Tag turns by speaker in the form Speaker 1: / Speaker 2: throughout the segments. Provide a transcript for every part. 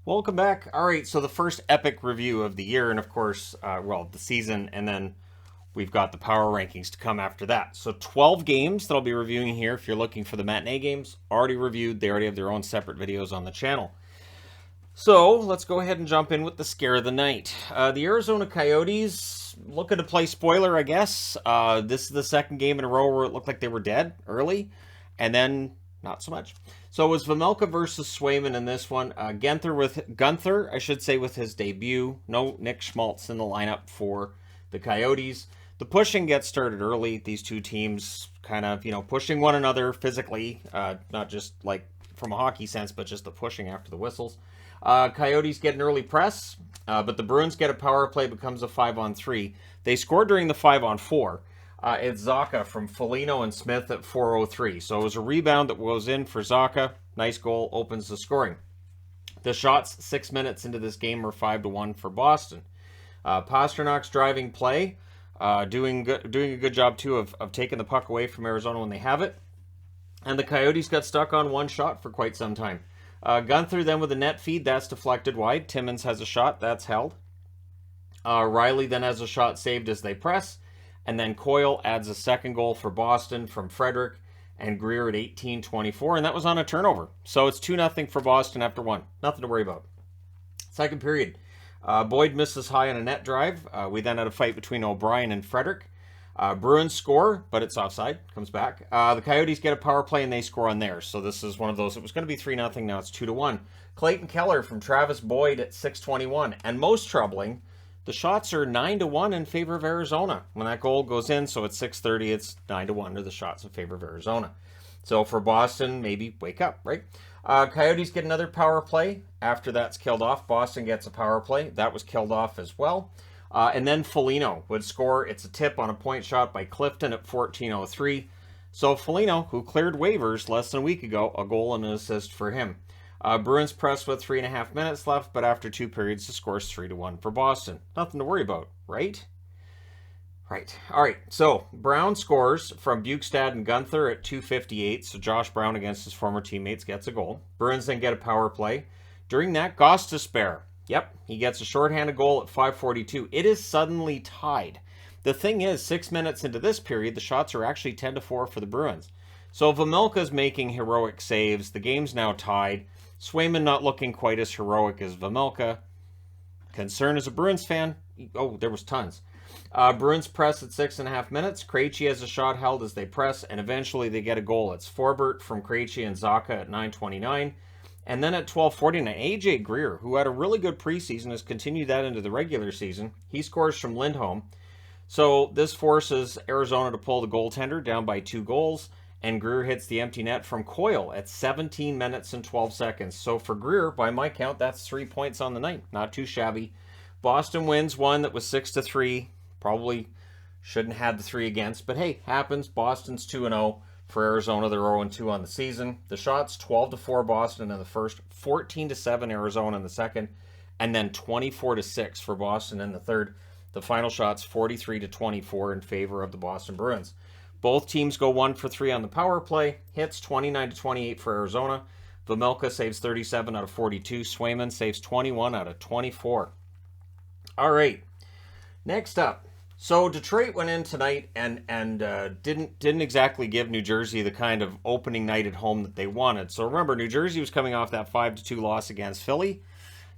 Speaker 1: Welcome back. All right, so the first epic review of the year, and of course, the season, and then we've got the power rankings to come after that. So 12 games that I'll be reviewing here. If you're looking for the matinee games, already reviewed. They already have their own separate videos on the channel. So let's go ahead and jump in with the scare of the night. The Arizona Coyotes looking to play spoiler, I guess. This is the second game in a row where it looked like they were dead early, and then not so much. So it was Vejmelka versus Swayman in this one. Gunther, I should say, with his debut. No Nick Schmaltz in the lineup for the Coyotes. The pushing gets started early. These two teams kind of, pushing one another physically, not just like from a hockey sense, but just the pushing after the whistles. Coyotes get an early press, but the Bruins get a power play, becomes a 5-on-3. They score during the 5-on-4. It's Zacha from Foligno and Smith at 4:03. So it was a rebound that goes in for Zacha. Nice goal, opens the scoring. The shots 6 minutes into this game are 5-1 for Boston. Pasternak's driving play, doing a good job too of taking the puck away from Arizona when they have it. And the Coyotes got stuck on one shot for quite some time. Gunther then with a net feed, that's deflected wide. Timmins has a shot, that's held. Riley then has a shot saved as they press. And then Coyle adds a second goal for Boston from Frederick and Greer at 18:24. And that was on a turnover. So it's 2-0 for Boston after one. Nothing to worry about. Second period. Boyd misses high on a net drive. We then had a fight between O'Brien and Frederick. Bruins score, but it's offside. Comes back. The Coyotes get a power play and they score on theirs. So this is one of those. It was going to be 3-0. Now it's 2-1. Clayton Keller from Travis Boyd at 6:21. And most troubling, the shots are 9-1 in favor of Arizona. When that goal goes in, so at 6:30, it's 9-1 are the shots in favor of Arizona. So for Boston, maybe wake up, right? Coyotes get another power play. After that's killed off, Boston gets a power play. That was killed off as well. And then Foligno would score. It's a tip on a point shot by Clifton at 14:03. So Foligno, who cleared waivers less than a week ago, a goal and an assist for him. Bruins press with 3.5 minutes left, but after two periods, the score is 3-1 for Boston. Nothing to worry about, right? Right. All right. So Brown scores from Bukestad and Gunther at 2:58. So Josh Brown against his former teammates gets a goal. Bruins then get a power play. During that, Gostisbehere. Yep, he gets a shorthanded goal at 5:42. It is suddenly tied. The thing is, 6 minutes into this period, the shots are actually 10-4 for the Bruins. So Vejmelka's making heroic saves. The game's now tied. Swayman not looking quite as heroic as Vejmelka. Concern as a Bruins fan? Oh, there was tons. Bruins press at 6.5 minutes. Krejci has a shot held as they press, and eventually they get a goal. It's Forbert from Krejci and Zacha at 9:29. And then at 12:49, AJ Greer, who had a really good preseason, has continued that into the regular season. He scores from Lindholm. So this forces Arizona to pull the goaltender down by 2 goals. And Greer hits the empty net from Coyle at 17 minutes and 12 seconds. So for Greer, by my count, that's 3 points on the night. Not too shabby. Boston wins one that was 6-3. Probably shouldn't have had the 3 against. But hey, happens. Boston's 2-0. For Arizona, they're 0-2 on the season. The shots, 12-4 Boston in the first, 14-7 Arizona in the second, and then 24-6 for Boston in the third. The final shots, 43-24 in favor of the Boston Bruins. Both teams go 1 for 3 on the power play. Hits 29-28 for Arizona. Vejmelka saves 37 out of 42. Swayman saves 21 out of 24. All right. Next up. So Detroit went in tonight and didn't exactly give New Jersey the kind of opening night at home that they wanted. So remember, New Jersey was coming off that 5-2 loss against Philly.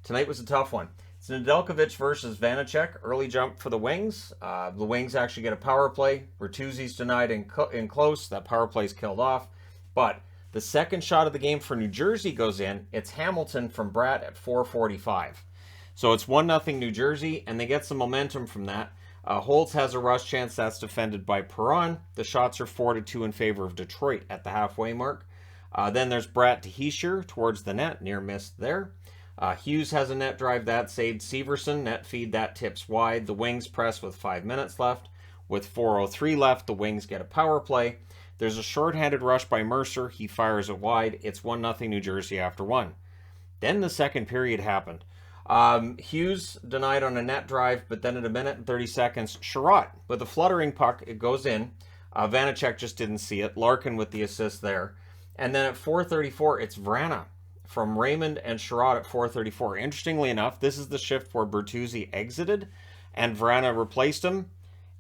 Speaker 1: Tonight was a tough one. It's Nedeljkovic versus Vanacek. Early jump for the Wings. The Wings actually get a power play. Bertuzzi's denied in close. That power play's killed off. But the second shot of the game for New Jersey goes in. It's Hamilton from Bratt at 4:45. So it's 1-0 New Jersey, and they get some momentum from that. Holtz has a rush chance. That's defended by Perron. The shots are 4-2 in favor of Detroit at the halfway mark. Then there's Bratt to Hischier towards the net. Near missed there. Hughes has a net drive. That saved Severson. Net feed. That tips wide. The Wings press with 5 minutes left. With 4:03 left, the Wings get a power play. There's a shorthanded rush by Mercer. He fires it wide. It's 1-0 New Jersey after 1. Then the second period happened. Hughes denied on a net drive, but then at 1 minute and 30 seconds, Sherratt with a fluttering puck, it goes in. Vanacek just didn't see it. Larkin with the assist there. And then at 4:34, it's Vrana from Raymond and Sherrod at 4:34. Interestingly enough, this is the shift where Bertuzzi exited and Vrana replaced him.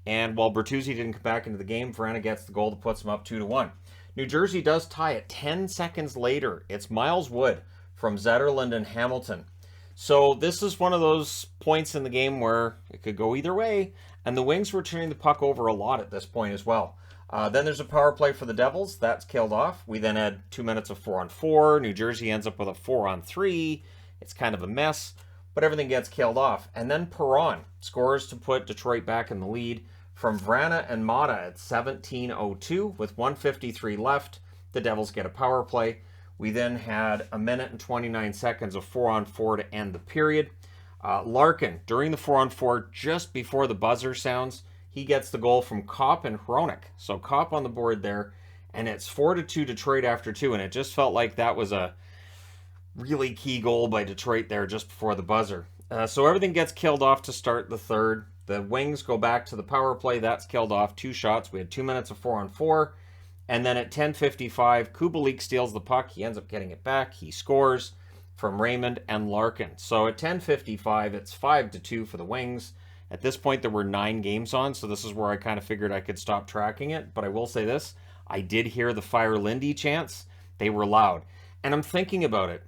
Speaker 1: And while Bertuzzi didn't come back into the game, Vrana gets the goal that puts him up 2-1. New Jersey does tie it 10 seconds later. It's Miles Wood from Zetterlund and Hamilton. So this is one of those points in the game where it could go either way. And the Wings were turning the puck over a lot at this point as well. Then there's a power play for the Devils. That's killed off. We then had 2 minutes of 4-on-4. New Jersey ends up with a 4-on-3. It's kind of a mess, but everything gets killed off. And then Perron scores to put Detroit back in the lead from Vrana and Mata at 17:02 with 1:53 left. The Devils get a power play. We then had a minute and 29 seconds of 4-on-4 to end the period. Larkin, during the 4-on-4, just before the buzzer sounds, he gets the goal from Kopp and Hronek. So Kopp on the board there, and it's 4-2 Detroit after 2, and it just felt like that was a really key goal by Detroit there just before the buzzer. So everything gets killed off to start the third. The Wings go back to the power play. That's killed off 2 shots. We had 2 minutes of 4-on-4. And then at 10:55, Kubalik steals the puck. He ends up getting it back. He scores from Raymond and Larkin. So at 10:55, it's 5-2 for the Wings. At this point, there were 9 games on, so this is where I kind of figured I could stop tracking it. But I will say this, I did hear the Fire Lindy chants. They were loud. And I'm thinking about it.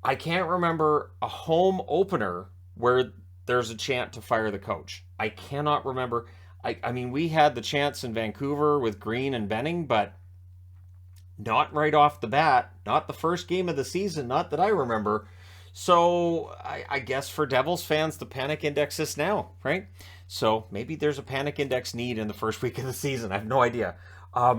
Speaker 1: I can't remember a home opener where there's a chant to fire the coach. I cannot remember. I mean, we had the chants in Vancouver with Green and Benning, but not right off the bat. Not the first game of the season, not that I remember. So I guess for Devils fans, the panic index is now, right? So maybe there's a panic index need in the first week of the season. I have no idea.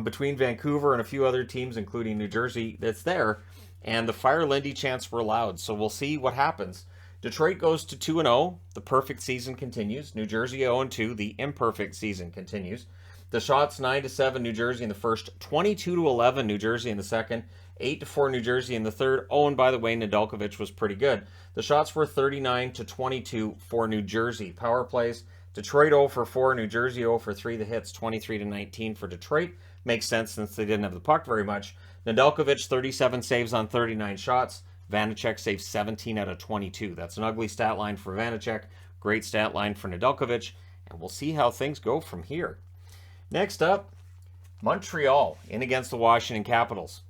Speaker 1: Between Vancouver and a few other teams, including New Jersey, that's there. And the Fire Lindy chants were loud. So we'll see what happens. Detroit goes to 2-0. The perfect season continues. New Jersey 0-2. The imperfect season continues. The shots 9-7 New Jersey in the first, 22-11 New Jersey in the second, 8-4 New Jersey in the third. Oh, and by the way, Nedeljkovic was pretty good. The shots were 39-22 for New Jersey. Power plays, Detroit 0-4, New Jersey 0-3. The hits 23-19 for Detroit. Makes sense since they didn't have the puck very much. Nedeljkovic 37 saves on 39 shots. Vanacek saves 17 out of 22. That's an ugly stat line for Vanacek. Great stat line for Nedeljkovic. And we'll see how things go from here. Next up, Montreal in against the Washington Capitals.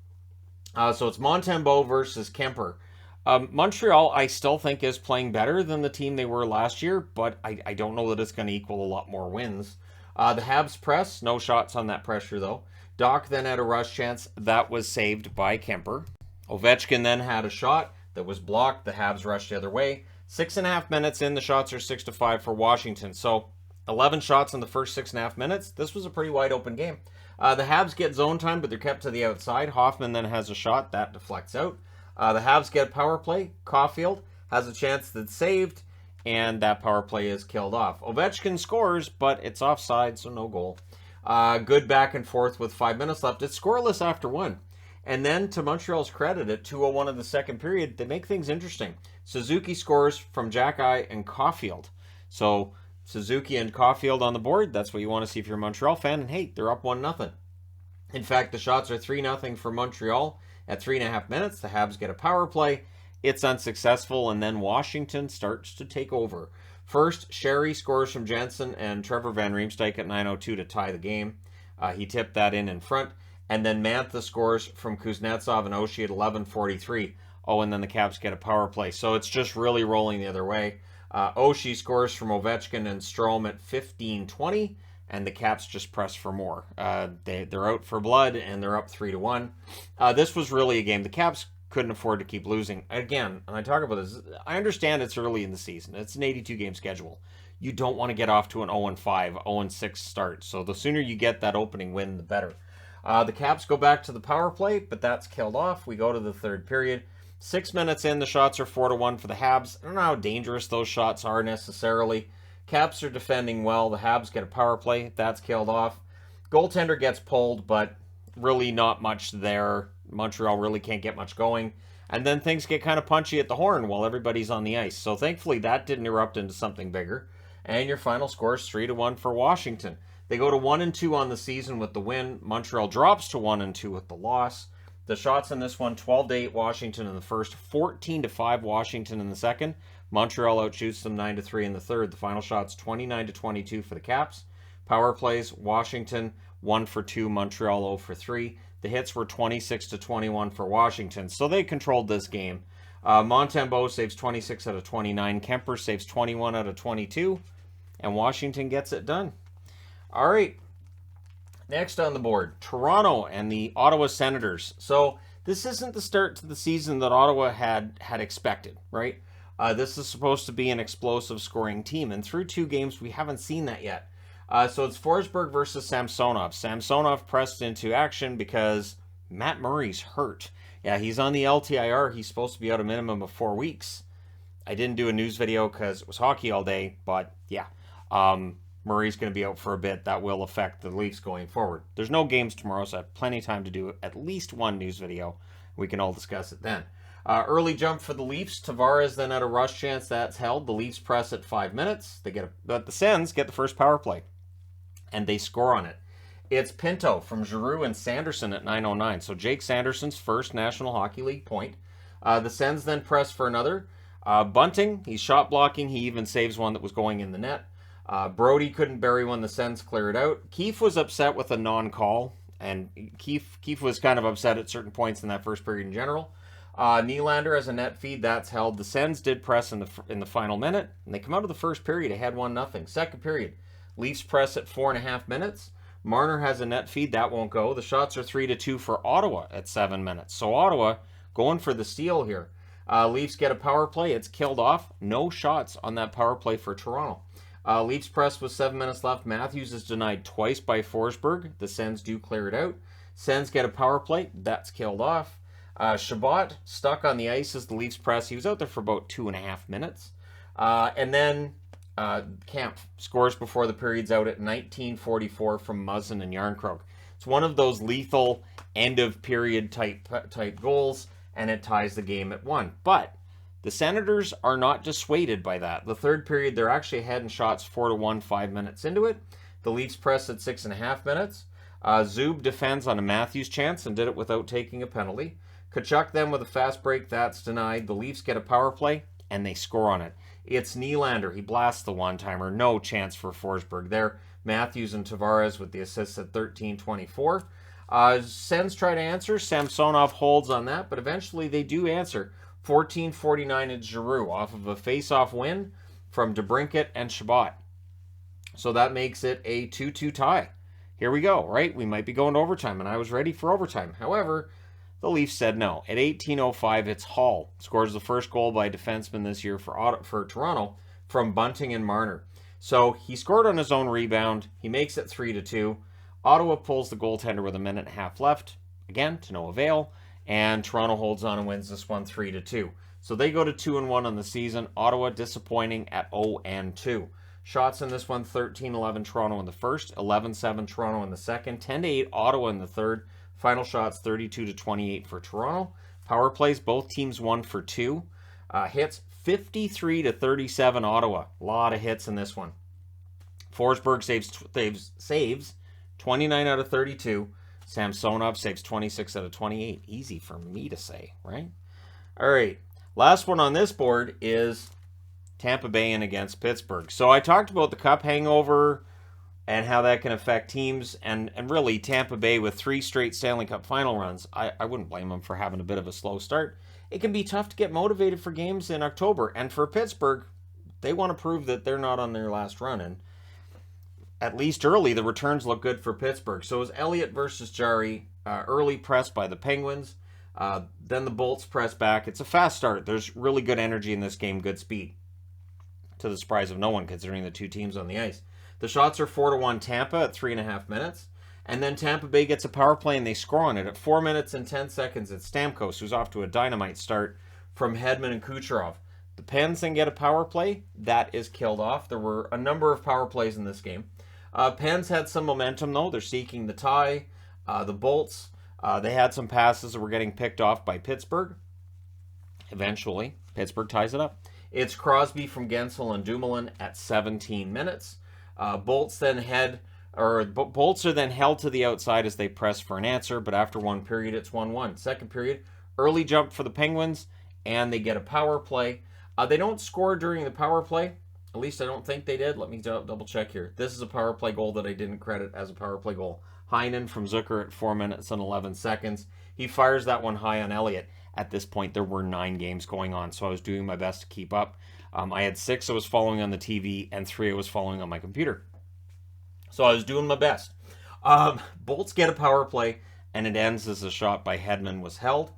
Speaker 1: So it's Montembeault versus Kemper. Montreal, I still think, is playing better than the team they were last year, but I don't know that it's going to equal a lot more wins. The Habs press, no shots on that pressure, though. Doc then had a rush chance. That was saved by Kemper. Ovechkin then had a shot that was blocked. The Habs rushed the other way. 6.5 minutes in, the shots are 6-5 for Washington. So 11 shots in the first 6.5 minutes. This was a pretty wide open game. The Habs get zone time, but they're kept to the outside. Hoffman then has a shot. That deflects out. The Habs get power play. Caulfield has a chance that's saved, and that power play is killed off. Ovechkin scores, but it's offside, so no goal. Good back and forth with 5 minutes left. It's scoreless after 1. And then, to Montreal's credit, at 2:01 of the second period, they make things interesting. Suzuki scores from Jack-Eye and Caulfield. So, Suzuki and Caulfield on the board. That's what you want to see if you're a Montreal fan. And hey, they're up 1-0. In fact, the shots are 3-0 for Montreal at 3.5 minutes. The Habs get a power play. It's unsuccessful, and then Washington starts to take over. First, Sherry scores from Jensen and Trevor Van Riemsdyk at 9:02 to tie the game. He tipped that in front. And then Mantha scores from Kuznetsov and Oshie at 11:43. Oh, and then the Caps get a power play. So it's just really rolling the other way. Oshie scores from Ovechkin and Strome at 15:20, and the Caps just press for more. They're out for blood, and they're up 3-1. This was really a game the Caps couldn't afford to keep losing. Again, and I talk about this, I understand it's early in the season. It's an 82-game schedule. You don't want to get off to an 0-5, 0-6 start. So the sooner you get that opening win, the better. The Caps go back to the power play, but that's killed off. We go to the third period. 6 minutes in, the shots are 4-1 for the Habs. I don't know how dangerous those shots are necessarily. Caps are defending well. The Habs get a power play. That's killed off. Goaltender gets pulled, but really not much there. Montreal really can't get much going. And then things get kind of punchy at the horn while everybody's on the ice. So thankfully that didn't erupt into something bigger. And your final score is 3-1 for Washington. They go to 1-2 on the season with the win. Montreal drops to 1-2 with the loss. The shots in this one, 12-8 Washington in the first, 14-5 Washington in the second. Montreal outshoots them 9-3 in the third. The final shots, 29-22 for the Caps. Power plays, Washington 1 for 2, Montreal 0 for 3. The hits were 26-21 for Washington, so they controlled this game. Montembeault saves 26 out of 29. Kemper saves 21 out of 22. And Washington gets it done. All right. Next on the board, Toronto and the Ottawa Senators. So this isn't the start to the season that Ottawa had expected, right? This is supposed to be an explosive scoring team. And through 2 games, we haven't seen that yet. So it's Forsberg versus Samsonov. Samsonov pressed into action because Matt Murray's hurt. Yeah, he's on the LTIR. He's supposed to be out a minimum of 4 weeks. I didn't do a news video because it was hockey all day, but yeah. Murray's going to be out for a bit. That will affect the Leafs going forward. There's no games tomorrow, so I have plenty of time to do at least one news video. We can all discuss it then. Early jump for the Leafs. Tavares then at a rush chance. That's held. The Leafs press at 5 minutes. But the Sens get the first power play, and they score on it. It's Pinto from Giroux and Sanderson at 9:09. So Jake Sanderson's first National Hockey League point. The Sens then press for another. Bunting, he's shot blocking. He even saves one that was going in the net. Brody couldn't bury one. The Sens cleared out. Keefe was upset with a non-call, and Keefe was kind of upset at certain points in that first period in general. Nylander has a net feed. That's held. The Sens did press in the final minute, and they come out of the first period ahead 1-0. Second period, Leafs press at 4.5 minutes. Marner has a net feed. That won't go. The shots are 3-2 for Ottawa at 7 minutes. So Ottawa going for the steal here. Leafs get a power play. It's killed off. No shots on that power play for Toronto. Leafs press with 7 minutes left. Matthews is denied twice by Forsberg. The Sens do clear it out. Sens get a power play. That's killed off. Shabbat stuck on the ice as the Leafs press. He was out there for about 2.5 minutes. And then Kampf scores before the period's out at 19:44 from Muzzin and Yarncroke. It's one of those lethal end-of-period type goals, and it ties the game at 1. But the Senators are not dissuaded by that. The third period, they're actually ahead in shots 4-1, 5 minutes into it. The Leafs press at 6.5 minutes. Zub defends on a Matthews chance and did it without taking a penalty. Tkachuk then with a fast break, that's denied. The Leafs get a power play, and they score on it. It's Nylander. He blasts the one-timer. No chance for Forsberg there. Matthews and Tavares with the assists at 13:24. Sens try to answer. Samsonov holds on that, but eventually they do answer. 14:49 at Giroux off of a face-off win from DeBrincat and Shabbat. So that makes it a 2-2 tie. Here we go, right? We might be going to overtime, and I was ready for overtime. However, the Leafs said no. At 18:05, it's Hall. Scores the first goal by a defenseman this year for Toronto from Bunting and Marner. So he scored on his own rebound. He makes it 3-2. Ottawa pulls the goaltender with 1.5 left. Again, to no avail. And Toronto holds on and wins this one 3-2. So they go to 2-1 on the season. Ottawa disappointing at 0-2. Shots in this one, 13-11 Toronto in the first, 11-7 Toronto in the second, 10-8 Ottawa in the third. Final shots 32-28 for Toronto. Power plays, both teams 1 for 2. Hits 53-37 Ottawa. A lot of hits in this one. Forsberg saves 29 out of 32. Samsonov saves 26 out of 28. Easy for me to say, right? All right. Last one on this board is Tampa Bay in against Pittsburgh. So I talked about the Cup hangover and how that can affect teams. And really, Tampa Bay with 3 straight Stanley Cup final runs, I wouldn't blame them for having a bit of a slow start. It can be tough to get motivated for games in October. And for Pittsburgh, they want to prove that they're not on their last run. And at least early, the returns look good for Pittsburgh. So it was Elliott versus Jarry, early press by the Penguins. Then the Bolts press back. It's a fast start. There's really good energy in this game, good speed. To the surprise of no one, considering the 2 teams on the ice. The shots are 4-1 Tampa at 3.5 minutes. And then Tampa Bay gets a power play and they score on it. At 4 minutes and 10 seconds, it's Stamkos, who's off to a dynamite start from Hedman and Kucherov. The Pens then get a power play. That is killed off. There were a number of power plays in this game. Pens had some momentum, though. They're seeking the tie. The Bolts, they had some passes that were getting picked off by Pittsburgh. Eventually, Pittsburgh ties it up. It's Crosby from Gensel and Dumoulin at 17 minutes. Bolts then head Bolts are then held to the outside as they press for an answer, but after one period, it's 1-1. Second period, early jump for the Penguins, and they get a power play. They don't score during the power play. At least I don't think they did. Let me double check here. This is a power play goal that I didn't credit as a power play goal. Heinen from Zucker at 4 minutes and 11 seconds. He fires that one high on Elliott. At this point, there were 9 games going on, so I was doing my best to keep up. I had 6 I was following on the TV, and 3 I was following on my computer. So I was doing my best. Bolts get a power play, and it ends as a shot by Hedman was held.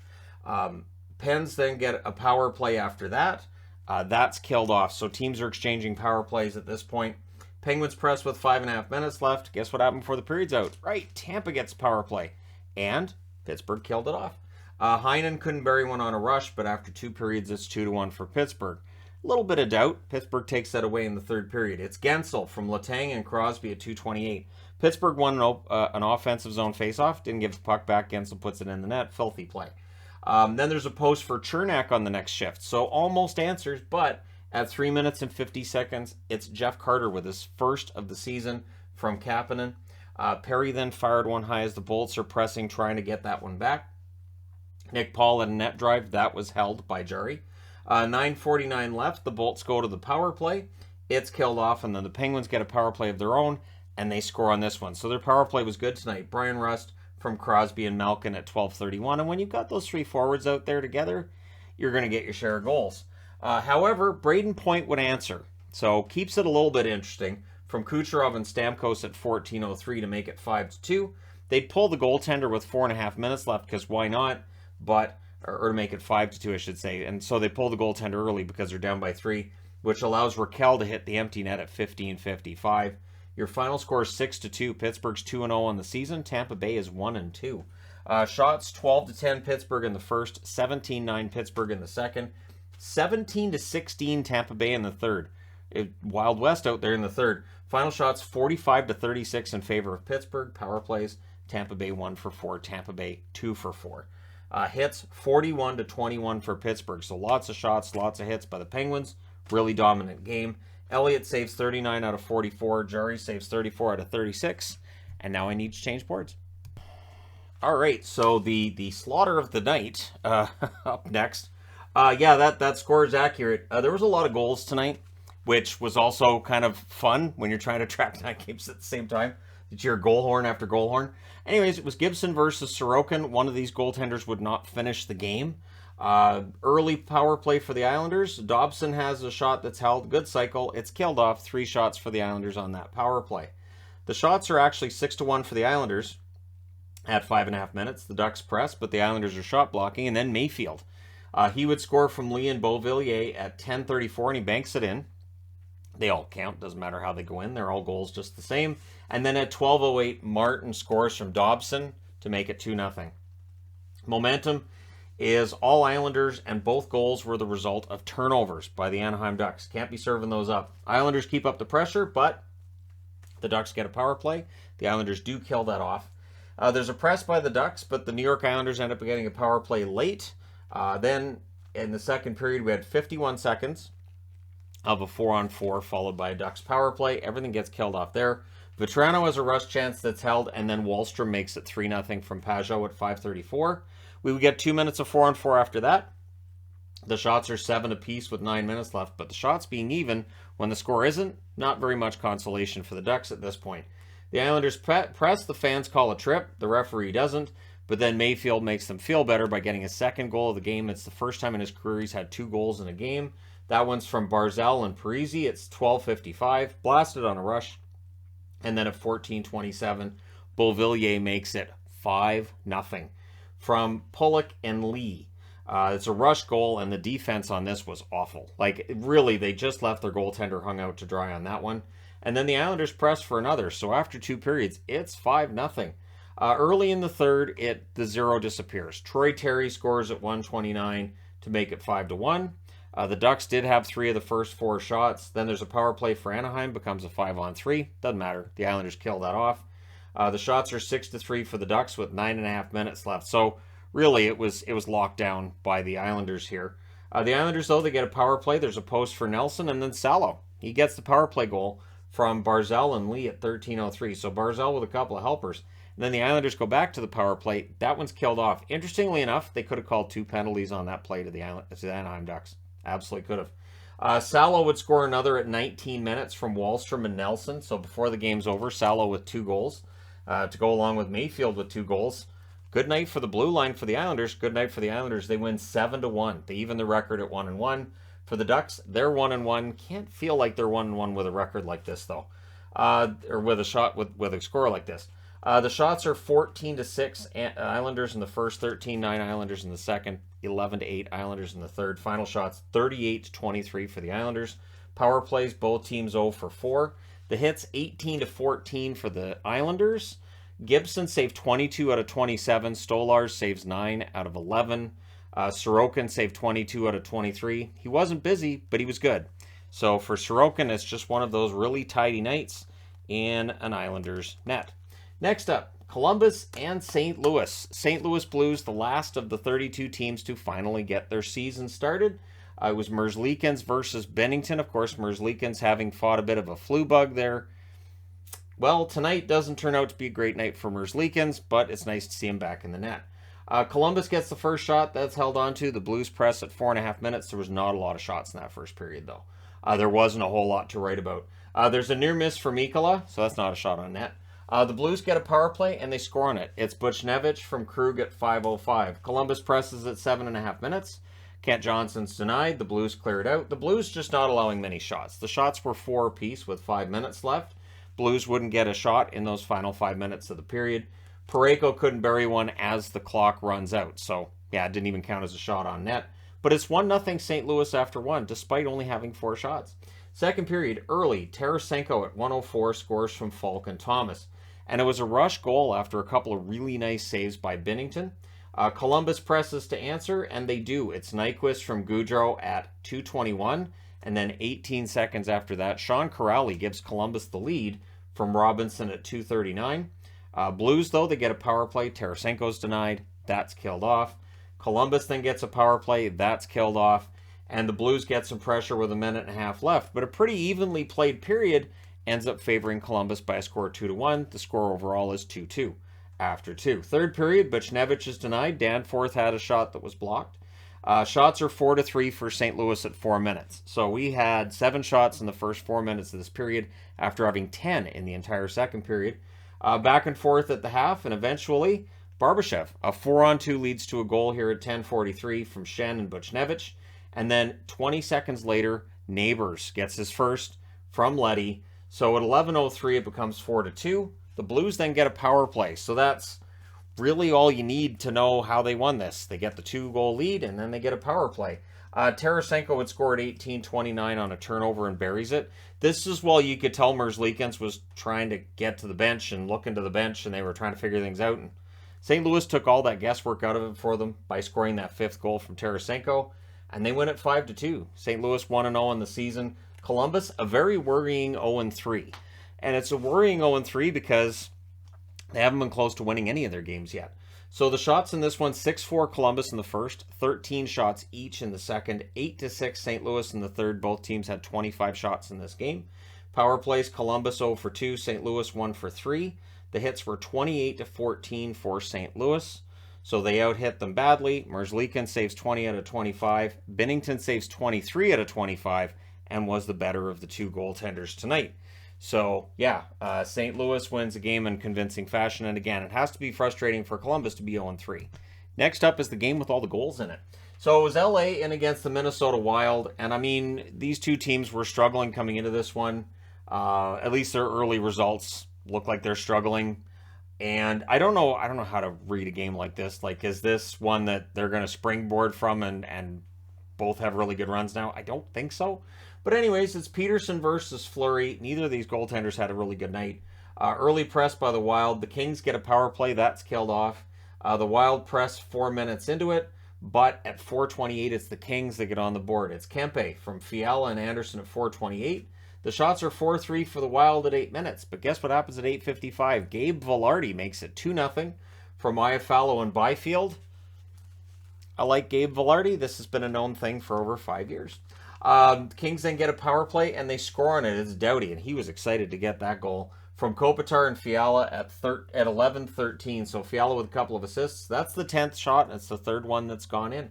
Speaker 1: Pens then get a power play after that. That's killed off. So teams are exchanging power plays at this point. Penguins press with 5.5 minutes left. Guess what happened before the period's out? Right, Tampa gets a power play. And Pittsburgh killed it off. Heinen couldn't bury one on a rush, but after 2 periods, it's 2-1 for Pittsburgh. A little bit of doubt. Pittsburgh takes that away in the third period. It's Gensel from Letang and Crosby at 2:28. Pittsburgh won an offensive zone faceoff. Didn't give the puck back. Gensel puts it in the net. Filthy play. Then there's a post for Chernak on the next shift. So almost answers, but at 3 minutes and 50 seconds, it's Jeff Carter with his first of the season from Kapanen. Perry then fired one high as the Bolts are pressing, trying to get that one back. Nick Paul at a net drive. That was held by Jarry. 9:49 left. The Bolts go to the power play. It's killed off, and then the Penguins get a power play of their own, and they score on this one. So their power play was good tonight. Brian Rust from Crosby and Malkin at 12:31. And when you've got those 3 forwards out there together, you're going to get your share of goals. However, Braden Point would answer. So keeps it a little bit interesting. From Kucherov and Stamkos at 14:03 to make it 5-2. They'd pull the goaltender with 4.5 minutes left, because why not? Or to make it 5-2, I should say. And so they pull the goaltender early because they're down by 3, which allows Raquel to hit the empty net at 15:55. Your final score is 6-2. Pittsburgh's 2-0 on the season. Tampa Bay is 1-2. Shots 12-10 Pittsburgh in the first, 17-9 Pittsburgh in the second, 17-16 Tampa Bay in the third. Wild West out there in the third. Final shots 45-36 in favor of Pittsburgh. Power plays, Tampa Bay 1 for 4, Tampa Bay 2 for 4. Hits 41-21 for Pittsburgh. So lots of shots, lots of hits by the Penguins. Really dominant game. Elliott saves 39 out of 44. Jarry saves 34 out of 36. And now I need to change boards. All right, so the slaughter of the night up next. Yeah, that score is accurate. There was a lot of goals tonight, which was also kind of fun when you're trying to track 9 games at the same time. You hear goal horn after goal horn. Anyways, it was Gibson versus Sorokin. One of these goaltenders would not finish the game. Early power play for the Islanders. Dobson has a shot that's held. Good cycle. It's killed off. 3 shots for the Islanders on that power play. The shots are actually 6-1 for the Islanders at 5.5 minutes. The Ducks press, but the Islanders are shot blocking. And then Mayfield. He would score from Leon Beauvillier at 10:34, and he banks it in. They all count. Doesn't matter how they go in. They're all goals just the same. And then at 12:08, Martin scores from Dobson to make it 2-0. Momentum is all Islanders, and both goals were the result of turnovers by the Anaheim Ducks. Can't be serving those up. Islanders keep up the pressure, but the Ducks get a power play. The Islanders do kill that off. There's a press by the Ducks, but the New York Islanders end up getting a power play late. Then in the second period, we had 51 seconds of a 4-on-4 followed by a Ducks power play. Everything gets killed off there. Vetrano has a rush chance that's held, and then Wahlstrom makes it 3-0 from Pajot at 5:34. We would get 2 minutes of 4-on-4 after that. The shots are 7 apiece with 9 minutes left, but the shots being even when the score isn't, not very much consolation for the Ducks at this point. The Islanders press, the fans call a trip, the referee doesn't, but then Mayfield makes them feel better by getting a second goal of the game. It's the first time in his career he's had 2 goals in a game. That one's from Barzal and Parisi. It's 12:55, blasted on a rush. And then at 14:27, Beauvillier makes it 5-0 from Pulock and Lee. It's a rush goal, and the defense on this was awful. Like, really, they just left their goaltender hung out to dry on that one. And then the Islanders press for another. So after 2 periods, it's 5-0. Early in the third, the 0 disappears. Troy Terry scores at 1:29 to make it 5-1. The Ducks did have 3 of the first 4 shots. Then there's a power play for Anaheim, becomes a 5-on-3. Doesn't matter. The Islanders kill that off. The shots are 6-3 for the Ducks with 9.5 minutes left. So really, it was locked down by the Islanders here. The Islanders, though, they get a power play. There's a post for Nelson, and then Salo. He gets the power play goal from Barzal and Lee at 13:03. So Barzal with a couple of helpers. And then the Islanders go back to the power play. That one's killed off. Interestingly enough, they could have called 2 penalties on that play to the Anaheim Ducks. Absolutely could have. Salo would score another at 19 minutes from Wallstrom and Nelson. So before the game's over, Salo with 2 goals to go along with Mayfield with 2 goals. Good night for the blue line for the Islanders. Good night for the Islanders. They win 7-1. They even the record at 1-1. For the Ducks, they're 1-1. Can't feel like they're 1-1 with a record like this though, or with a shot with a score like this. The shots are 14-6 Islanders in the first, 13-9 Islanders in the second, 11-8 Islanders in the third. Final shots 38-23 for the Islanders. Power plays, both teams 0 for 4. The hits 18-14 for the Islanders. Gibson saved 22 out of 27. Stolarz saves 9 out of 11. Sorokin saved 22 out of 23. He wasn't busy, but he was good. So for Sorokin, it's just one of those really tidy nights in an Islanders net. Next up, Columbus and St. Louis. St. Louis Blues, the last of the 32 teams to finally get their season started. It was Merzlikins versus Binnington. Of course, Merzlikins having fought a bit of a flu bug there. Well, tonight doesn't turn out to be a great night for Merzlikins, but it's nice to see him back in the net. Columbus gets the first shot. That's held on to. The Blues press at 4.5 minutes. There was not a lot of shots in that first period, though. There wasn't a whole lot to write about. There's a near miss for Mikkola, so that's not a shot on net. The Blues get a power play, and they score on it. It's Buchnevich from Krug at 5:05. Columbus presses at 7.5 minutes. Kent Johnson's denied. The Blues clear it out. The Blues just not allowing many shots. The shots were 4 apiece with 5 minutes left. Blues wouldn't get a shot in those final 5 minutes of the period. Parayko couldn't bury one as the clock runs out. So, yeah, it didn't even count as a shot on net. But it's 1-0 St. Louis after 1, despite only having 4 shots. Second period, early, Tarasenko at 1:04 scores from Falk and Thomas. And it was a rush goal after a couple of really nice saves by Binnington. Columbus presses to answer, and they do. It's Nyquist from Gaudreau at 2:21. And then 18 seconds after that, Sean Corrali gives Columbus the lead from Robinson at 2:39. Blues, though, they get a power play. Tarasenko's denied. That's killed off. Columbus then gets a power play. That's killed off. And the Blues get some pressure with 1.5 minutes left. But a pretty evenly played period ends up favoring Columbus by a score of 2-1. The score overall is 2-2 after 2. Third period, Buchnevich is denied. Danforth had a shot that was blocked. Shots are 4-3 for St. Louis at 4 minutes. So we had 7 shots in the first 4 minutes of this period after having 10 in the entire second period. Back and forth at the half, and eventually Barbashev. A 4-on-2 leads to a goal here at 10:43 from Shannon Buchnevich. And then 20 seconds later, Neighbors gets his first from Leddy. So at 11:03, it becomes 4-2. The Blues then get a power play. So that's really all you need to know how they won this. They get the 2-goal lead, and then they get a power play. Tarasenko would score at 18:29 on a turnover and buries it. This is while you could tell Merzlikins was trying to get to the bench and look into the bench, and they were trying to figure things out. And St. Louis took all that guesswork out of it for them by scoring that 5th goal from Tarasenko, and they win at 5-2. St. Louis 1-0 in the season. Columbus, a very worrying 0-3. And it's a worrying 0-3 because they haven't been close to winning any of their games yet. So the shots in this one, 6-4 Columbus in the first, 13 shots each in the second, 8-6 St. Louis in the third. Both teams had 25 shots in this game. Power plays, Columbus 0 for 2, St. Louis 1 for 3. The hits were 28-14 for St. Louis. So they out-hit them badly. Merzlikins saves 20 out of 25. Binnington saves 23 out of 25 and was the better of the 2 goaltenders tonight. So, yeah, St. Louis wins a game in convincing fashion. And again, it has to be frustrating for Columbus to be 0-3. Next up is the game with all the goals in it. So it was LA in against the Minnesota Wild. And I mean, these two teams were struggling coming into this one. At least their early results look like they're struggling. And I don't know how to read a game like this. Like, is this one that they're going to springboard from and both have really good runs now? I don't think so. But anyways, it's Peterson versus Fleury. Neither of these goaltenders had a really good night. Early press by the Wild. The Kings get a power play. That's killed off. The Wild press 4 minutes into it. But at 4:28, it's the Kings that get on the board. It's Kempe from Fiala and Anderson at 4:28. The shots are 4-3 for the Wild at 8 minutes. But guess what happens at 8:55? Gabe Vilardi makes it 2-0 from Iafallo and Byfield. I like Gabe Vilardi. This has been a known thing for over 5 years. Kings then get a power play, and they score on it. It's Doughty, and he was excited to get that goal from Kopitar and Fiala at 11:13. So Fiala with a couple of assists. That's the 10th shot, and it's the third one that's gone in.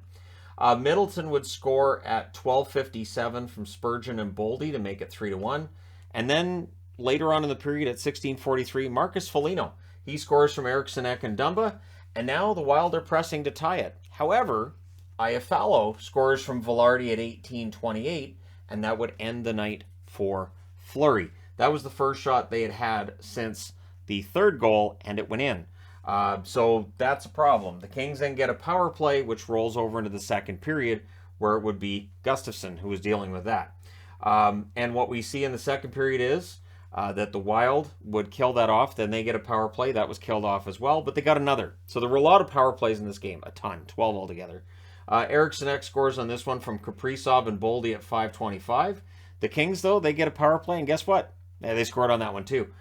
Speaker 1: Middleton would score at 12:57 from Spurgeon and Boldy to make it 3-1. And then later on in the period at 16:43, Marcus Foligno. He scores from Eriksson Ek and Dumba, and now the Wild are pressing to tie it. However, Iafallo scores from Velarde at 18:28, and that would end the night for Fleury. That was the first shot they had had since the third goal, and it went in. So that's a problem. The Kings then get a power play, which rolls over into the second period, where it would be Gustafsson who was dealing with that. And what we see in the second period is that the Wild would kill that off. Then they get a power play. That was killed off as well, but they got another. So there were a lot of power plays in this game, a ton, 12 altogether. Eriksson Ek scores on this one from Kaprizov and Boldy at 5:25. The Kings, though, they get a power play, and guess what? Yeah, they scored on that one too.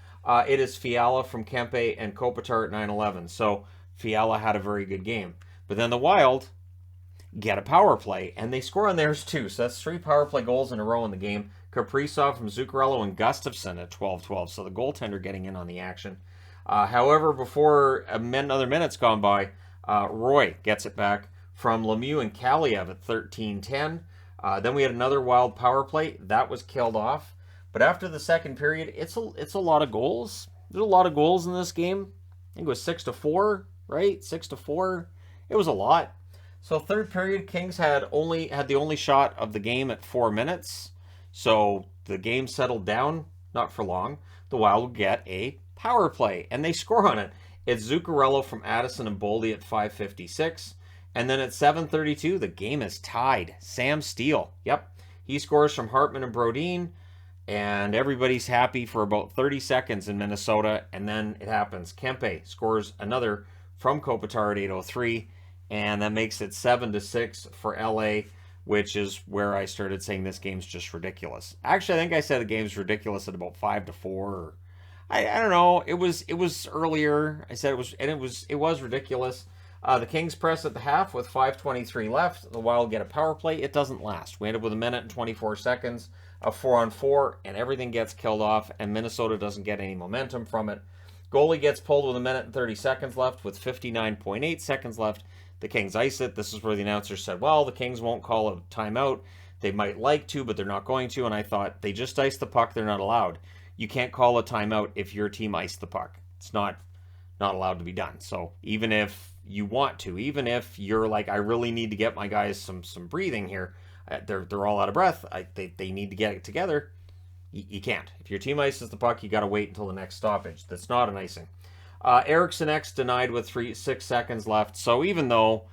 Speaker 1: It is Fiala from Kempe and Kopitar at 9:11. So Fiala had a very good game. But then the Wild get a power play, and they score on theirs too. So that's 3 power play goals in a row in the game. Kaprizov from Zuccarello and Gustafsson at 12:12. So the goaltender getting in on the action. However, before another minute's gone by, Roy gets it back from Lemieux and Kaliev at 13:10. Then we had another Wild power play. That was killed off. But after the second period, it's a lot of goals. There's a lot of goals in this game. I think it was 6-4, right? 6-4. It was a lot. So third period, Kings had the only shot of the game at 4 minutes. So the game settled down, not for long. The Wild will get a power play, and they score on it. It's Zuccarello from Addison and Boldy at 5:56. And then at 7:32, the game is tied. Sam Steele, yep. He scores from Hartman and Brodin. And everybody's happy for about 30 seconds in Minnesota, and then it happens. Kempe scores another from Kopitar at 8:03, and that makes it 7-6 for LA, which is where I started saying this game's just ridiculous. Actually, I think I said the game's ridiculous at about 5-4. I don't know. It was earlier. I said it was ridiculous. The Kings press at the half with 5:23 left. The Wild get a power play. It doesn't last. We end up with 1 minute and 24 seconds. A 4-on-4, and everything gets killed off, and Minnesota doesn't get any momentum from it. Goalie gets pulled with 1 minute and 30 seconds left with 59.8 seconds left. The Kings ice it. This is where the announcer said, well, the Kings won't call a timeout. They might like to, but they're not going to, and I thought, they just iced the puck. They're not allowed. You can't call a timeout if your team iced the puck. It's not allowed to be done. So even if you want to, even if you're like, I really need to get my guys some breathing here, they're all out of breath. They need to get it together. You can't. If your team ices the puck, you got to wait until the next stoppage. That's not an icing. Eriksson Ek's denied with 6 seconds left. So even though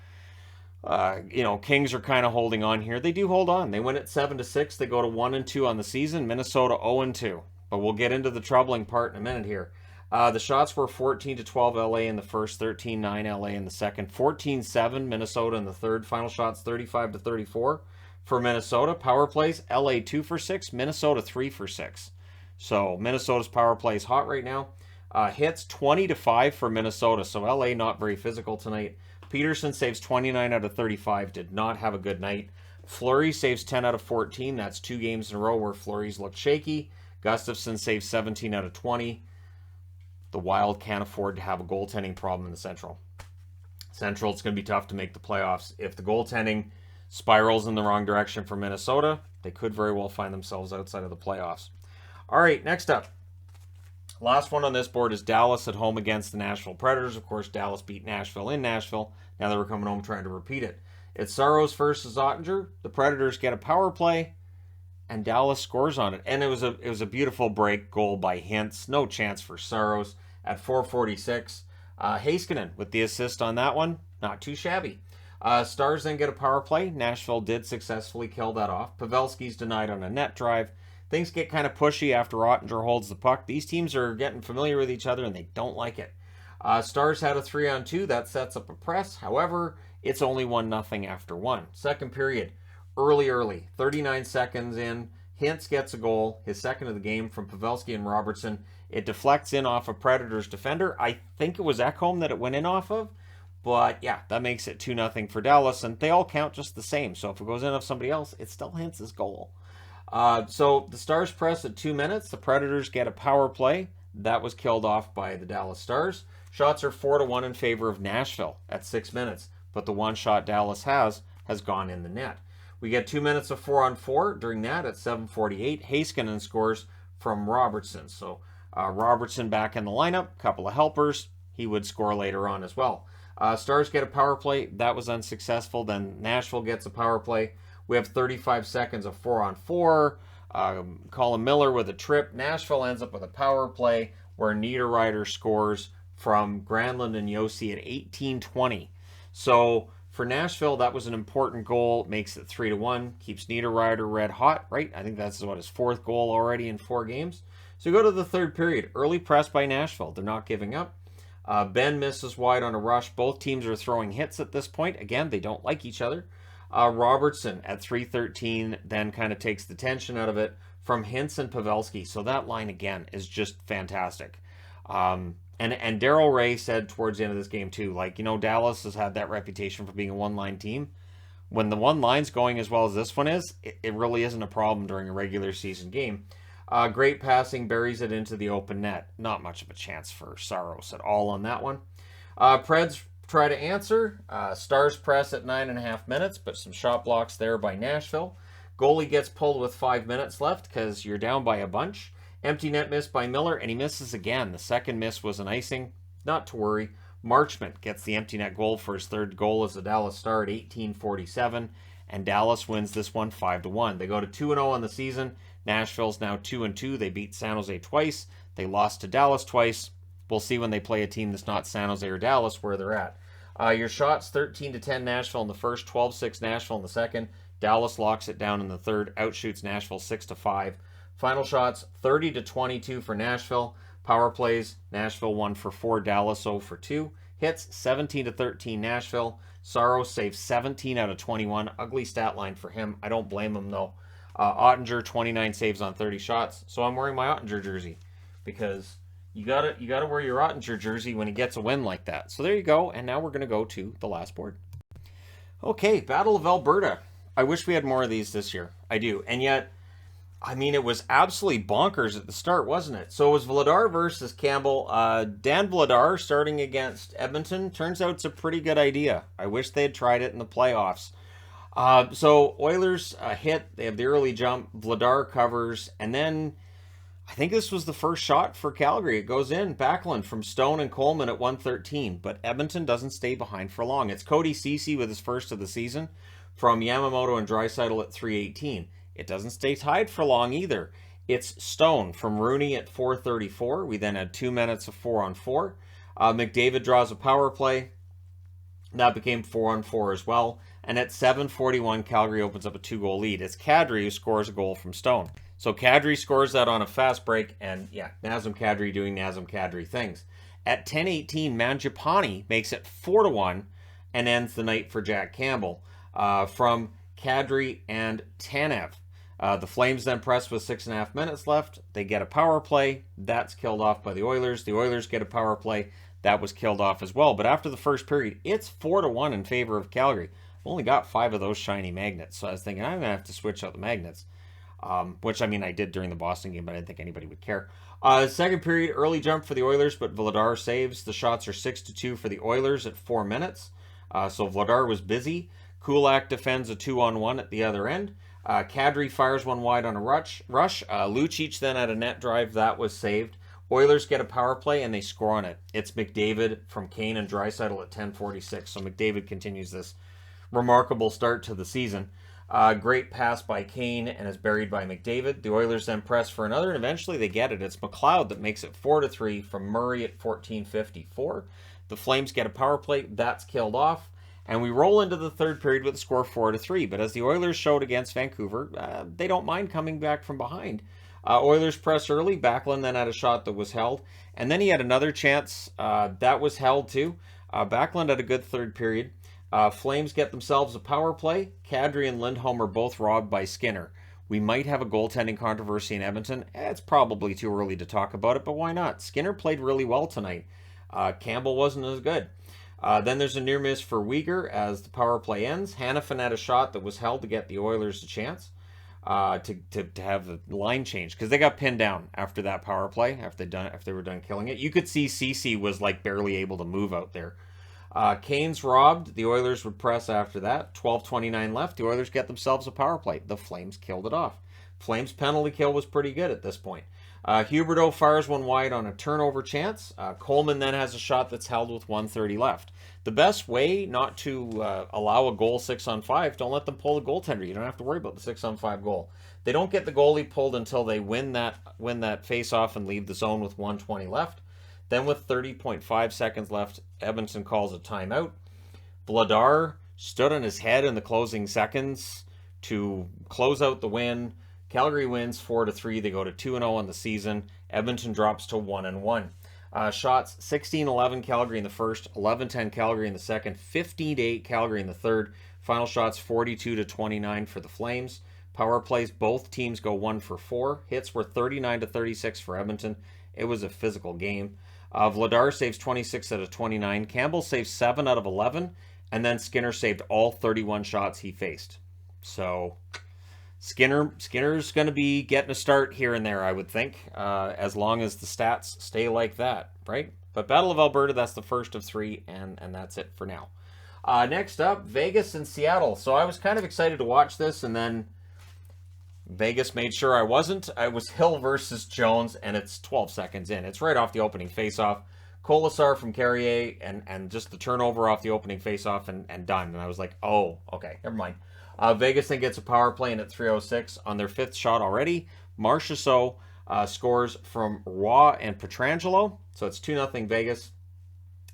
Speaker 1: Kings are kind of holding on here, they do hold on. They win at 7-6. They go to 1-2 on the season. Minnesota 0-2. But we'll get into the troubling part in a minute here. The shots were 14-12 LA in the first, 13-9 LA in the second, 14-7 Minnesota in the third. Final shots 35-34. For Minnesota, power plays, LA 2-for-6, Minnesota 3-for-6. So Minnesota's power play is hot right now. Hits 20-5 for Minnesota, so LA not very physical tonight. Peterson saves 29 out of 35, did not have a good night. Fleury saves 10 out of 14. That's 2 games in a row where Fleury's looked shaky. Gustafsson saves 17 out of 20. The Wild can't afford to have a goaltending problem in the Central. Central, it's going to be tough to make the playoffs. If the goaltending spirals in the wrong direction for Minnesota, they could very well find themselves outside of the playoffs. All right, next up. Last one on this board is Dallas at home against the Nashville Predators. Of course, Dallas beat Nashville in Nashville. Now they were coming home trying to repeat it. It's Saros versus Ottinger. The Predators get a power play, and Dallas scores on it. And it was a beautiful break goal by Hintz. No chance for Saros at 4:46. Heiskanen with the assist on that one. Not too shabby. Stars then get a power play. Nashville did successfully kill that off. Pavelski's denied on a net drive. Things get kind of pushy after Ottinger holds the puck. These teams are getting familiar with each other, and they don't like it. Stars had a 3-on-2. That sets up a press. However, it's only 1-0 after 1. Second period, early. 39 seconds in. Hintz gets a goal, his second of the game from Pavelski and Robertson. It deflects in off a Predators defender. I think it was Ekholm that it went in off of. But yeah, that makes it 2-0 for Dallas, and they all count just the same. So if it goes in of somebody else, it still hits his goal. So the Stars press at 2 minutes. The Predators get a power play. That was killed off by the Dallas Stars. Shots are 4-1 in favor of Nashville at 6 minutes, but the one shot Dallas has gone in the net. We get 2 minutes of 4-on-4 during that at 7:48. Heiskanen scores from Robertson. So Robertson back in the lineup, couple of helpers. He would score later on as well. Stars get a power play. That was unsuccessful. Then Nashville gets a power play. We have 35 seconds of 4-on-4. Colin Miller with a trip. Nashville ends up with a power play where Niederreiter scores from Granlund and Yossi at 18:20. So for Nashville, that was an important goal. Makes it 3-1. Keeps Niederreiter red hot, right? I think that's his fourth goal already in 4 games. So go to the third period. Early press by Nashville. They're not giving up. Ben misses wide on a rush. Both teams are throwing hits at this point. Again, they don't like each other. Robertson at 3:13 then kind of takes the tension out of it from Hintz and Pavelski. So that line again is just fantastic. And Daryl Ray said towards the end of this game too, like, Dallas has had that reputation for being a one-line team. When the one line's going as well as this one is, it really isn't a problem during a regular season game. Great passing, buries it into the open net. Not much of a chance for Saros at all on that one. Preds try to answer. Stars press at 9.5 minutes, but some shot blocks there by Nashville. Goalie gets pulled with 5 minutes left because you're down by a bunch. Empty net miss by Miller, and he misses again. The second miss was an icing. Not to worry. Marchment gets the empty net goal for his third goal as the Dallas Star at 18:47, and Dallas wins this one 5-1. They go to 2-0 on the season. Nashville's now 2-2. They beat San Jose twice. They lost to Dallas twice. We'll see when they play a team that's not San Jose or Dallas where they're at. Your shots, 13-10 Nashville in the first, 12-6 Nashville in the second. Dallas locks it down in the third, outshoots Nashville 6-5. Final shots, 30-22 for Nashville. Power plays, Nashville 1-for-4, Dallas 0-for-2. Hits, 17-13 Nashville. Saros saves 17 out of 21. Ugly stat line for him. I don't blame him though. Ottinger, 29 saves on 30 shots. So I'm wearing my Ottinger jersey because you gotta wear your Ottinger jersey when he gets a win like that. So there you go. And now we're gonna go to the last board. Okay, Battle of Alberta. I wish we had more of these this year. I do. And yet, it was absolutely bonkers at the start, wasn't it? So it was Vladar versus Campbell. Dan Vladar starting against Edmonton. Turns out it's a pretty good idea. I wish they had tried it in the playoffs. So Oilers hit. They have the early jump. Vladar covers. And then I think this was the first shot for Calgary. It goes in. Backlund from Stone and Coleman at 1:13. But Edmonton doesn't stay behind for long. It's Cody Ceci with his first of the season from Yamamoto and Draisaitl at 3:18. It doesn't stay tied for long either. It's Stone from Rooney at 4:34. We then had 2 minutes of 4-on-4. McDavid draws a power play. That became 4-on-4 as well. And at 7:41, Calgary opens up a 2-goal lead. It's Kadri who scores a goal from Stone. So Kadri scores that on a fast break. And yeah, Nazem Kadri doing Nazem Kadri things. At 10:18, Mangiapane makes it 4-1 and ends the night for Jack Campbell from Kadri and Tanev. The Flames then press with 6.5 minutes left. They get a power play. That's killed off by the Oilers. The Oilers get a power play. That was killed off as well. But after the first period, it's 4-1 in favor of Calgary. I've only got 5 of those shiny magnets. So I was thinking, I'm going to have to switch out the magnets. Which, I did during the Boston game, but I didn't think anybody would care. Second period, early jump for the Oilers, but Vladar saves. The shots are 6-2 for the Oilers at 4 minutes. So Vladar was busy. Kulak defends a 2-on-1 at the other end. Kadri fires one wide on a rush. Lucic then had a net drive. That was saved. Oilers get a power play, and they score on it. It's McDavid from Kane and Draisaitl at 10:46. So McDavid continues this remarkable start to the season. Great pass by Kane and is buried by McDavid. The Oilers then press for another, and eventually they get it. It's McLeod that makes it 4-3 from Murray at 14:54. The Flames get a power play. That's killed off. And we roll into the third period with a score 4-3. But as the Oilers showed against Vancouver, they don't mind coming back from behind. Oilers press early. Backlund then had a shot that was held. And then he had another chance that was held too. Backlund had a good third period. Flames get themselves a power play. Kadri and Lindholm are both robbed by Skinner. We might have a goaltending controversy in Edmonton. It's probably too early to talk about it, but why not? Skinner played really well tonight. Campbell wasn't as good. Then there's a near miss for Uyghur as the power play ends. Hannafin had a shot that was held to get the Oilers a chance to have the line change because they got pinned down after that power play after they were done killing it. You could see CC was like barely able to move out there. Kane's robbed. The Oilers would press after that. 12:29 left. The Oilers get themselves a power play. The Flames killed it off. Flames penalty kill was pretty good at this point. Huberdeau fires one wide on a turnover chance. Coleman then has a shot that's held with 1:30 left. The best way not to allow a goal 6-on-5, don't let them pull the goaltender. You don't have to worry about the 6-on-5 goal. They don't get the goalie pulled until they win that face-off and leave the zone with 1:20 left. Then with 30.5 seconds left, Edmonton calls a timeout. Vladar stood on his head in the closing seconds to close out the win. Calgary wins 4-3. They go to 2-0 on the season. Edmonton drops to 1-1. Shots 16-11 Calgary in the first, 11-10 Calgary in the second, 15-8 Calgary in the third. Final shots 42-29 for the Flames. Power plays, both teams go 1 for 4. Hits were 39-36 for Edmonton. It was a physical game. Vladar saves 26 out of 29. Campbell saves 7 out of 11. And then Skinner saved all 31 shots he faced. So Skinner's going to be getting a start here and there, I would think, as long as the stats stay like that, right? But Battle of Alberta, that's the first of 3, and that's it for now. Next up, Vegas and Seattle. So I was kind of excited to watch this, and then Vegas made sure I wasn't. It was Hill versus Jones, and it's 12 seconds in. It's right off the opening faceoff. Colasar from Carrier, and just the turnover off the opening faceoff, and done. And I was like, oh, okay, never mind. Vegas then gets a power play in at 3:06 on their 5th shot already. Marchessault scores from Roy and Pietrangelo, so it's 2-0 Vegas.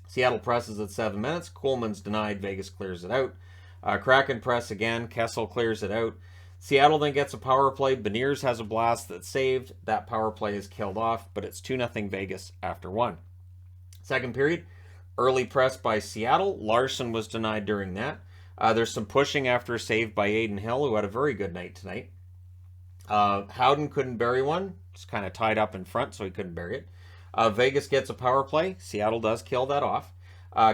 Speaker 1: Seattle presses at 7 minutes. Coleman's denied. Vegas clears it out. Kraken press again. Kessel clears it out. Seattle then gets a power play. Beniers has a blast that's saved. That power play is killed off, but it's 2-0 Vegas after 1. Second period, early press by Seattle. Larson was denied during that. There's some pushing after a save by Aiden Hill, who had a very good night tonight. Howden couldn't bury one. Just kind of tied up in front, so he couldn't bury it. Vegas gets a power play. Seattle does kill that off.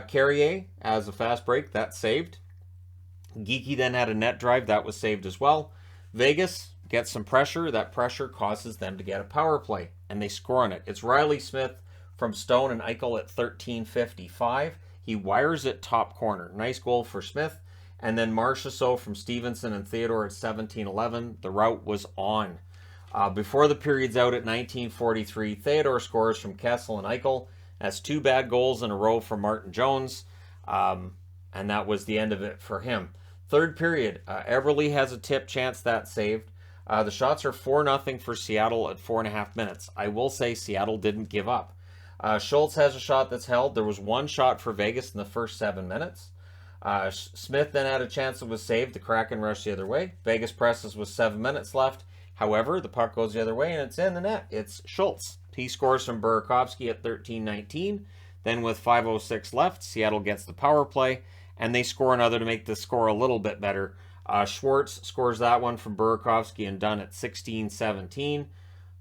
Speaker 1: Carrier has a fast break. That's saved. Geeky then had a net drive. That was saved as well. Vegas gets some pressure. That pressure causes them to get a power play, and they score on it. It's Riley Smith from Stone and Eichel at 13:55. He wires it top corner. Nice goal for Smith. And then Marchessault from Stevenson and Theodore at 17:11. The route was on. Before the period's out at 19:43, Theodore scores from Kessel and Eichel. That's 2 bad goals in a row for Martin Jones. And that was the end of it for him. Third period, Everly has a tip chance that's saved. The shots are 4-0 for Seattle at 4.5 minutes. I will say Seattle didn't give up. Schultz has a shot that's held. There was 1 shot for Vegas in the first 7 minutes. Smith then had a chance that was saved. The Kraken rushed the other way. Vegas presses with 7 minutes left. However, the puck goes the other way and it's in the net. It's Schultz. He scores from Burakovsky at 13:19. Then with 5:06 left, Seattle gets the power play, and they score another to make the score a little bit better. Schwartz scores that one from Burakovsky and done at 16:17.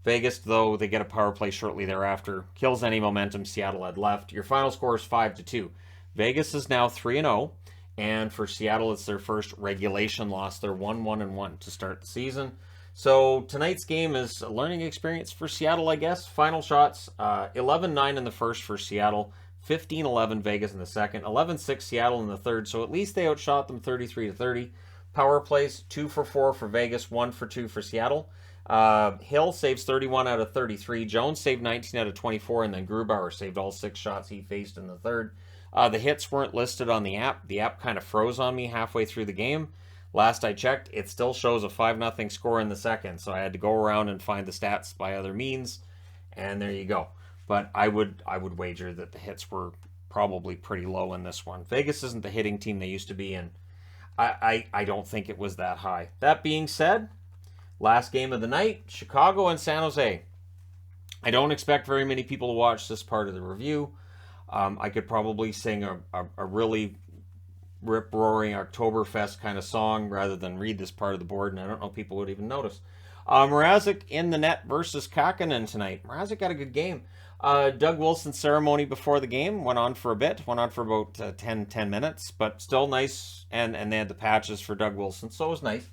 Speaker 1: Vegas, though, they get a power play shortly thereafter. Kills any momentum Seattle had left. Your final score is 5-2. Vegas is now 3-0, and for Seattle, it's their first regulation loss. They're 1-1-1 to start the season. So tonight's game is a learning experience for Seattle, I guess. Final shots, 11-9 in the first for Seattle, 15-11 Vegas in the second, 11-6 Seattle in the third, so at least they outshot them 33-30. Power plays, 2 for 4 for Vegas, 1 for 2 for Seattle. Hill saves 31 out of 33. Jones saved 19 out of 24, and then Grubauer saved all 6 shots he faced in the third. The hits weren't listed on the app. The app kind of froze on me halfway through the game. Last I checked, it still shows a 5-0 score in the second, so I had to go around and find the stats by other means, and there you go. But I would wager that the hits were probably pretty low in this one. Vegas isn't the hitting team they used to be, and I don't think it was that high. That being said, last game of the night, Chicago and San Jose. I don't expect very many people to watch this part of the review. I could probably sing a really rip-roaring Oktoberfest kind of song rather than read this part of the board, and I don't know if people would even notice. Mrazek in the net versus Kakkonen tonight. Mrazek got a good game. Doug Wilson's ceremony before the game went on for a bit, went on for about 10 minutes, but still nice, and they had the patches for Doug Wilson, so it was nice.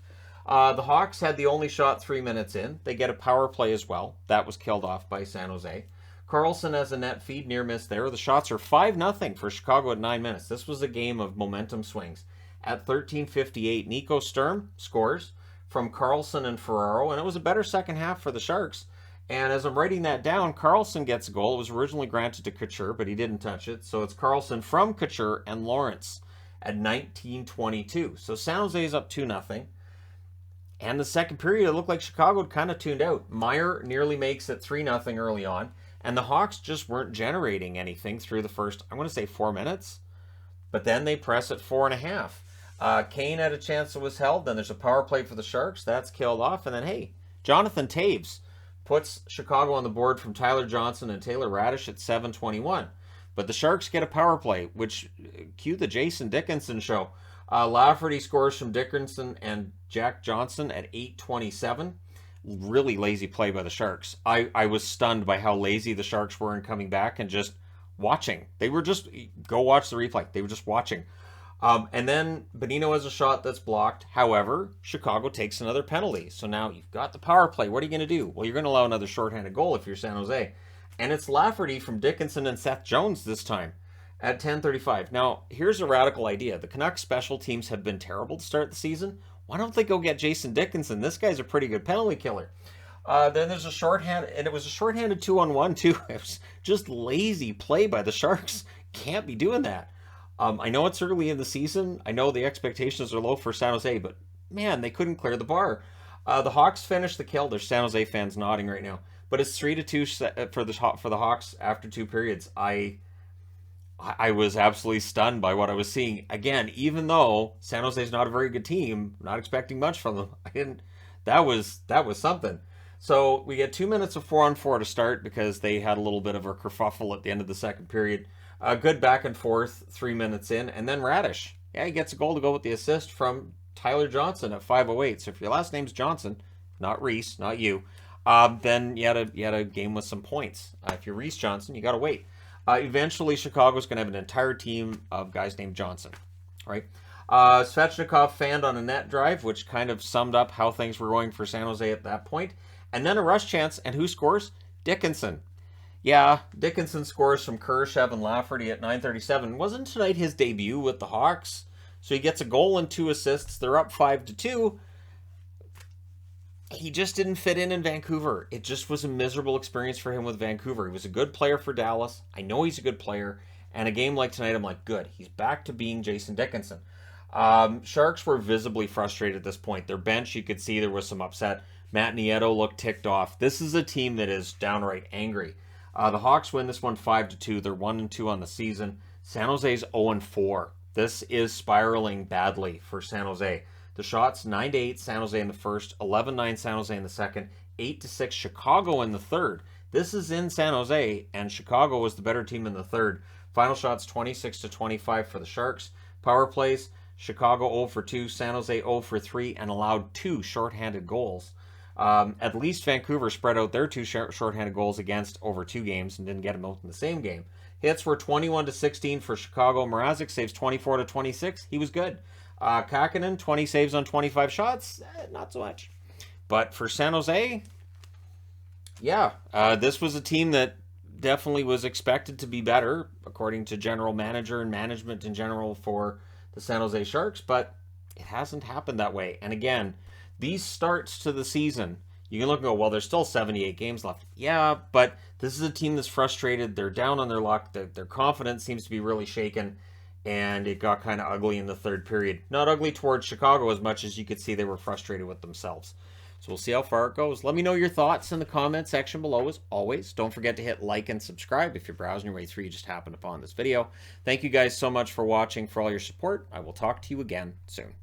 Speaker 1: The Hawks had the only shot 3 minutes in. They get a power play as well. That was killed off by San Jose. Carlson has a net feed, near miss there. The shots are 5-0 for Chicago at 9 minutes. This was a game of momentum swings. At 13:58, Nico Sturm scores from Carlson and Ferraro, and it was a better second half for the Sharks. And as I'm writing that down, Carlson gets a goal. It was originally granted to Couture, but he didn't touch it. So it's Carlson from Couture and Lawrence at 19:22. So San Jose is up 2-0. And the second period, it looked like Chicago had kind of tuned out. Meyer nearly makes it 3-0 early on. And the Hawks just weren't generating anything through the first, I'm going to say 4 minutes. But then they press at 4.5. Kane had a chance that was held. Then there's a power play for the Sharks. That's killed off. And then, hey, Jonathan Taves puts Chicago on the board from Tyler Johnson and Taylor Radish at 7:21. But the Sharks get a power play, which cue the Jason Dickinson show. Lafferty scores from Dickinson and Jack Johnson at 8:27. Really lazy play by the Sharks. I was stunned by how lazy the Sharks were in coming back and just watching. They were just, go watch the replay. They were just watching. And then Bonino has a shot that's blocked. However, Chicago takes another penalty. So now you've got the power play. What are you going to do? Well, you're going to allow another shorthanded goal if you're San Jose. And it's Lafferty from Dickinson and Seth Jones this time at 10:35. Now, here's a radical idea. The Canucks special teams have been terrible to start the season. Why don't they go get Jason Dickinson? This guy's a pretty good penalty killer. Then there's a shorthand, and it was a shorthanded 2-on-1 too. It was just lazy play by the Sharks. Can't be doing that. I know it's early in the season. I know the expectations are low for San Jose, but man, they couldn't clear the bar. The Hawks finished the kill. There's San Jose fans nodding right now, but it's 3-2 for the Hawks after 2 periods. I was absolutely stunned by what I was seeing. Again, even though San Jose is not a very good team, not expecting much from them. That was something. So we get 2 minutes of 4-on-4 to start because they had a little bit of a kerfuffle at the end of the second period. Good back and forth 3 minutes in, and then Radish. Yeah, he gets a goal to go with the assist from Tyler Johnson at 5:08. So if your last name's Johnson, not Reese, not you, then you had a game with some points. If you're Reese Johnson, you got to wait. Eventually, Chicago's going to have an entire team of guys named Johnson, right? Svechnikov fanned on a net drive, which kind of summed up how things were going for San Jose at that point. And then a rush chance, and who scores? Dickinson. Yeah, Dickinson scores from Kurashev and Lafferty at 9:37. Wasn't tonight his debut with the Hawks? So he gets a goal and 2 assists. They're up 5-2. He just didn't fit in Vancouver. It just was a miserable experience for him with Vancouver. He was a good player for Dallas. I know he's a good player. And a game like tonight, I'm like, good. He's back to being Jason Dickinson. Sharks were visibly frustrated at this point. Their bench, you could see there was some upset. Matt Nieto looked ticked off. This is a team that is downright angry. The Hawks win this one 5-2. They're 1-2 on the season. San Jose's 0-4. This is spiraling badly for San Jose. The shots, 9-8 San Jose in the first, 11-9 San Jose in the second, 8-6 Chicago in the third. This is in San Jose, and Chicago was the better team in the third. Final shots, 26-25 for the Sharks. Power plays, Chicago 0-2, San Jose 0-3, and allowed 2 shorthanded goals. At least Vancouver spread out their 2 shorthanded goals against over 2 games and didn't get them out in the same game. Hits were 21-16 for Chicago. Mrazek saves 24-26. He was good. Kakkonen, 20 saves on 25 shots. Not so much. But for San Jose, yeah, this was a team that definitely was expected to be better, according to general manager and management in general for the San Jose Sharks, but it hasn't happened that way. And again, these starts to the season, you can look and go, well, there's still 78 games left. Yeah, but this is a team that's frustrated. They're down on their luck. Their confidence seems to be really shaken. And it got kind of ugly in the third period. Not ugly towards Chicago as much as you could see they were frustrated with themselves. So we'll see how far it goes. Let me know your thoughts in the comment section below as always. Don't forget to hit like and subscribe if you're browsing your way through. You just happened upon this video. Thank you guys so much for watching, for all your support. I will talk to you again soon.